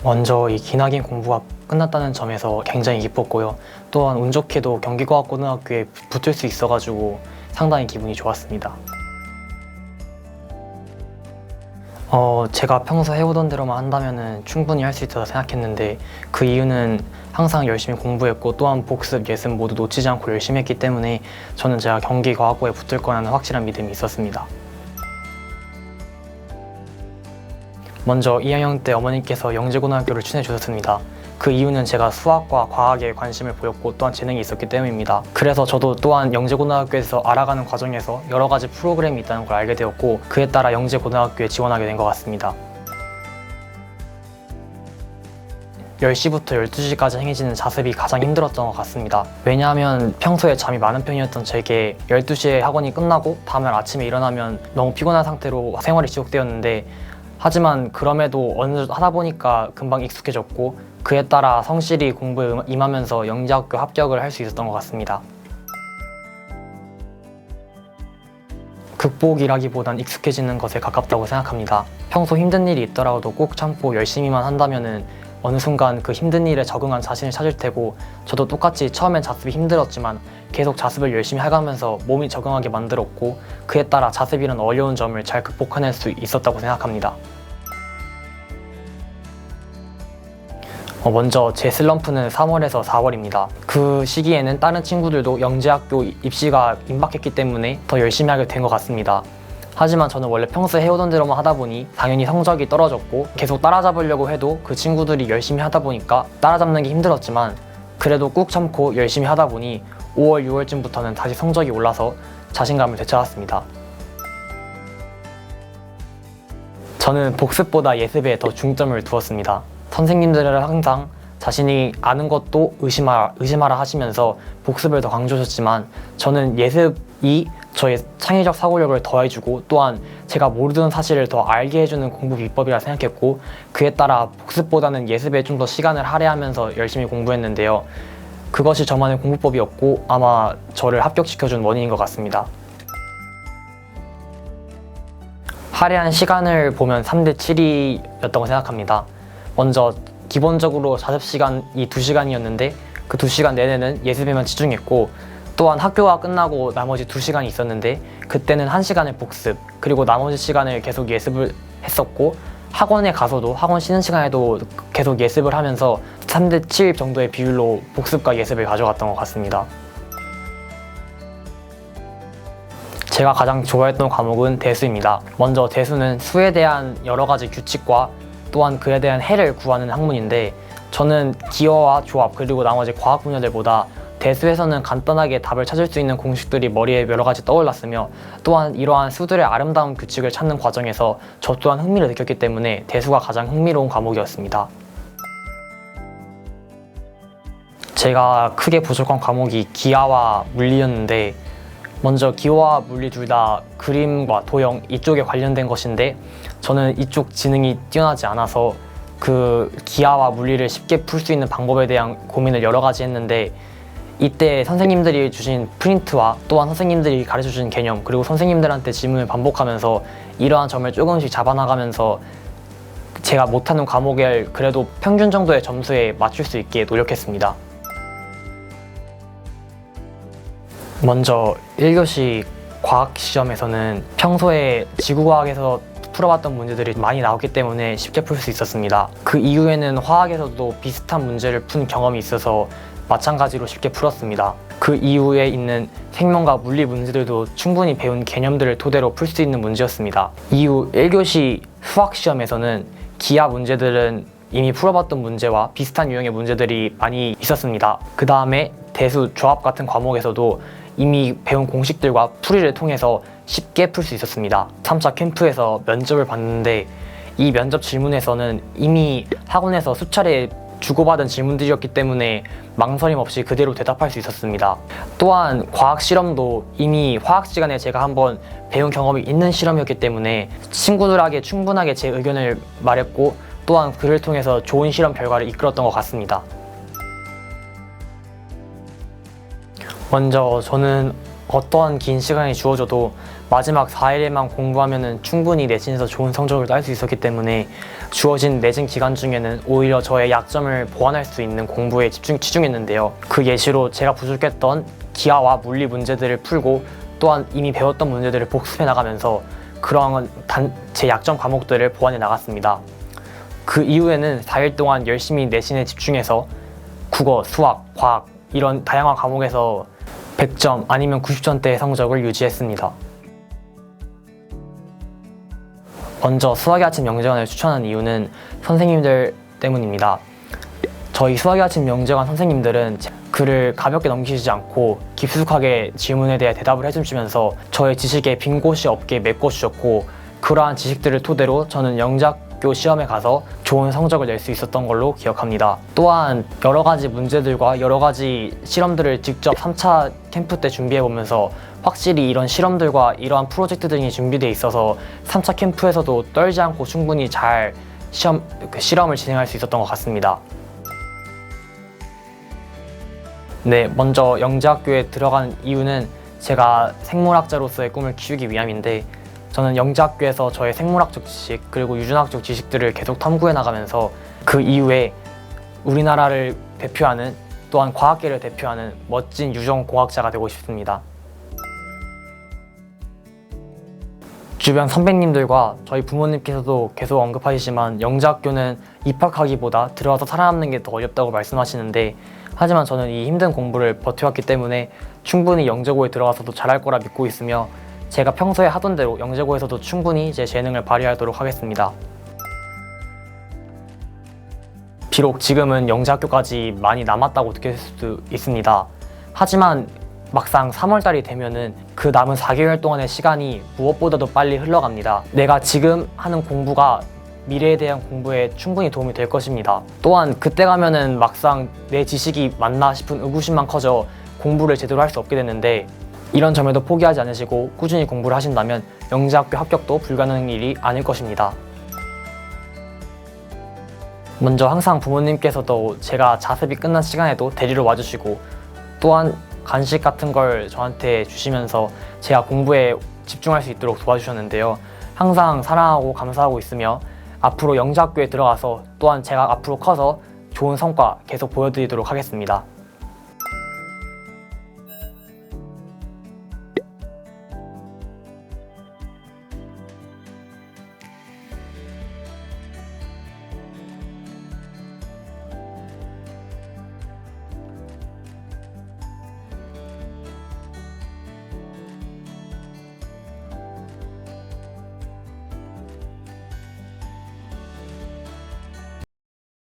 먼저 이 기나긴 공부가 끝났다는 점에서 굉장히 기뻤고요. 또한 운 좋게도 경기과학고등학교에 붙을 수 있어가지고 상당히 기분이 좋았습니다. 제가 평소 해오던 대로만 한다면 충분히 할 수 있다고 생각했는데 그 이유는 항상 열심히 공부했고 또한 복습, 예습 모두 놓치지 않고 열심히 했기 때문에 저는 제가 경기과학고에 붙을 거라는 확실한 믿음이 있었습니다. 먼저 2학년 때 어머니께서 영재고등학교를 추천해 주셨습니다. 그 이유는 제가 수학과 과학에 관심을 보였고 또한 재능이 있었기 때문입니다. 그래서 저도 또한 영재고등학교에서 알아가는 과정에서 여러 가지 프로그램이 있다는 걸 알게 되었고 그에 따라 영재고등학교에 지원하게 된 것 같습니다. 10시부터 12시까지 행해지는 자습이 가장 힘들었던 것 같습니다. 왜냐하면 평소에 잠이 많은 편이었던 제게 12시에 학원이 끝나고 다음날 아침에 일어나면 너무 피곤한 상태로 생활이 지속되었는데 하지만 그럼에도 어느 정도 하다 보니까 금방 익숙해졌고 그에 따라 성실히 공부에 임하면서 영재학교 합격을 할 수 있었던 것 같습니다. 극복이라기보단 익숙해지는 것에 가깝다고 생각합니다. 평소 힘든 일이 있더라도 꼭 참고 열심히만 한다면은 어느 순간 그 힘든 일에 적응한 자신을 찾을 테고 저도 똑같이 처음엔 자습이 힘들었지만 계속 자습을 열심히 해가면서 몸이 적응하게 만들었고 그에 따라 자습이란 어려운 점을 잘 극복해낼 수 있었다고 생각합니다. 먼저 제 슬럼프는 3월에서 4월입니다. 그 시기에는 다른 친구들도 영재학교 입시가 임박했기 때문에 더 열심히 하게 된 것 같습니다. 하지만 저는 원래 평소에 해오던 대로만 하다 보니 당연히 성적이 떨어졌고 계속 따라잡으려고 해도 그 친구들이 열심히 하다 보니까 따라잡는 게 힘들었지만 그래도 꾹 참고 열심히 하다 보니 5월, 6월쯤부터는 다시 성적이 올라서 자신감을 되찾았습니다. 저는 복습보다 예습에 더 중점을 두었습니다. 선생님들은 항상 자신이 아는 것도 의심하라 하시면서 복습을 더 강조하셨지만 저는 예습이 저의 창의적 사고력을 더해주고 또한 제가 모르는 사실을 더 알게 해주는 공부 비법이라 생각했고 그에 따라 복습보다는 예습에 좀 더 시간을 할애하면서 열심히 공부했는데요. 그것이 저만의 공부법이었고 아마 저를 합격시켜준 원인인 것 같습니다. 할애한 시간을 보면 3대 7이었다고 생각합니다. 먼저 기본적으로 자습 시간이 2시간이었는데 그 2시간 내내는 예습에만 집중했고 또한 학교가 끝나고 나머지 2시간이 있었는데 그때는 1시간을 복습 그리고 나머지 시간을 계속 예습을 했었고 학원에 가서도 학원 쉬는 시간에도 계속 예습을 하면서 3대 7 정도의 비율로 복습과 예습을 가져갔던 것 같습니다. 제가 가장 좋아했던 과목은 대수입니다. 먼저 대수는 수에 대한 여러 가지 규칙과 또한 그에 대한 해를 구하는 학문인데 저는 기하와 조합 그리고 나머지 과학 분야들보다 대수에서는 간단하게 답을 찾을 수 있는 공식들이 머리에 여러 가지 떠올랐으며 또한 이러한 수들의 아름다운 규칙을 찾는 과정에서 저 또한 흥미를 느꼈기 때문에 대수가 가장 흥미로운 과목이었습니다. 제가 크게 부족한 과목이 기하와 물리였는데 먼저 기호와 물리 둘 다 그림과 도형 이쪽에 관련된 것인데 저는 이쪽 지능이 뛰어나지 않아서 그 기하와 물리를 쉽게 풀 수 있는 방법에 대한 고민을 여러 가지 했는데 이때 선생님들이 주신 프린트와 또한 선생님들이 가르쳐 주신 개념 그리고 선생님들한테 질문을 반복하면서 이러한 점을 조금씩 잡아나가면서 제가 못하는 과목을 그래도 평균 정도의 점수에 맞출 수 있게 노력했습니다. 먼저 1교시 과학시험에서는 평소에 지구과학에서 풀어봤던 문제들이 많이 나왔기 때문에 쉽게 풀 수 있었습니다. 그 이후에는 화학에서도 비슷한 문제를 푼 경험이 있어서 마찬가지로 쉽게 풀었습니다. 그 이후에 있는 생명과 물리 문제들도 충분히 배운 개념들을 토대로 풀 수 있는 문제였습니다. 이후 1교시 수학시험에서는 기하 문제들은 이미 풀어봤던 문제와 비슷한 유형의 문제들이 많이 있었습니다. 그 다음에 대수, 조합 같은 과목에서도 이미 배운 공식들과 풀이를 통해서 쉽게 풀 수 있었습니다. 3차 캠프에서 면접을 봤는데 이 면접 질문에서는 이미 학원에서 수차례 주고받은 질문들이었기 때문에 망설임 없이 그대로 대답할 수 있었습니다. 또한 과학 실험도 이미 화학 시간에 제가 한번 배운 경험이 있는 실험이었기 때문에 친구들에게 충분하게 제 의견을 말했고 또한 그를 통해서 좋은 실험 결과를 이끌었던 것 같습니다. 먼저 저는 어떠한 긴 시간이 주어져도 마지막 4일에만 공부하면 충분히 내신에서 좋은 성적을 딸 수 있었기 때문에 주어진 내신 기간 중에는 오히려 저의 약점을 보완할 수 있는 공부에 치중했는데요. 그 예시로 제가 부족했던 기하와 물리 문제들을 풀고 또한 이미 배웠던 문제들을 복습해 나가면서 그러한 제 약점 과목들을 보완해 나갔습니다. 그 이후에는 4일 동안 열심히 내신에 집중해서 국어, 수학, 과학 이런 다양한 과목에서 100점 아니면 90점대의 성적을 유지했습니다. 먼저 수학의 아침 영재관을 추천한 이유는 선생님들 때문입니다. 저희 수학의 아침 영재관 선생님들은 글을 가볍게 넘기지 않고 깊숙하게 질문에 대해 대답을 해주시면서 저의 지식에 빈 곳이 없게 메꿔주셨고, 그러한 지식들을 토대로 저는 영재학교 시험에 가서 좋은 성적을 낼 수 있었던 걸로 기억합니다. 또한 여러 가지 문제들과 여러 가지 실험들을 직접 3차 캠프 때 준비해보면서 확실히 이런 실험들과 이러한 프로젝트 등이 준비되어 있어서 3차 캠프에서도 떨지 않고 충분히 잘 실험을 진행할 수 있었던 것 같습니다. 네, 먼저 영재학교에 들어간 이유는 제가 생물학자로서의 꿈을 키우기 위함인데, 저는 영재학교에서 저의 생물학적 지식 그리고 유전학적 지식들을 계속 탐구해 나가면서 그 이후에 우리나라를 대표하는, 또한 과학계를 대표하는 멋진 유전공학자가 되고 싶습니다. 주변 선배님들과 저희 부모님께서도 계속 언급하시지만 영재학교는 입학하기보다 들어와서 살아남는 게 더 어렵다고 말씀하시는데, 하지만 저는 이 힘든 공부를 버텨왔기 때문에 충분히 영재고에 들어가서도 잘할 거라 믿고 있으며, 제가 평소에 하던 대로 영재고에서도 충분히 제 재능을 발휘하도록 하겠습니다. 비록 지금은 영재학교까지 많이 남았다고 느낄 수도 있습니다. 하지만 막상 3월달이 되면은 그 남은 4개월 동안의 시간이 무엇보다도 빨리 흘러갑니다. 내가 지금 하는 공부가 미래에 대한 공부에 충분히 도움이 될 것입니다. 또한 그때 가면은 막상 내 지식이 맞나 싶은 의구심만 커져 공부를 제대로 할 수 없게 됐는데, 이런 점에도 포기하지 않으시고 꾸준히 공부를 하신다면 영재학교 합격도 불가능한 일이 아닐 것입니다. 먼저 항상 부모님께서도 제가 자습이 끝난 시간에도 데리러 와주시고, 또한 간식 같은 걸 저한테 주시면서 제가 공부에 집중할 수 있도록 도와주셨는데요. 항상 사랑하고 감사하고 있으며 앞으로 영재학교에 들어가서 또한 제가 앞으로 커서 좋은 성과 계속 보여드리도록 하겠습니다.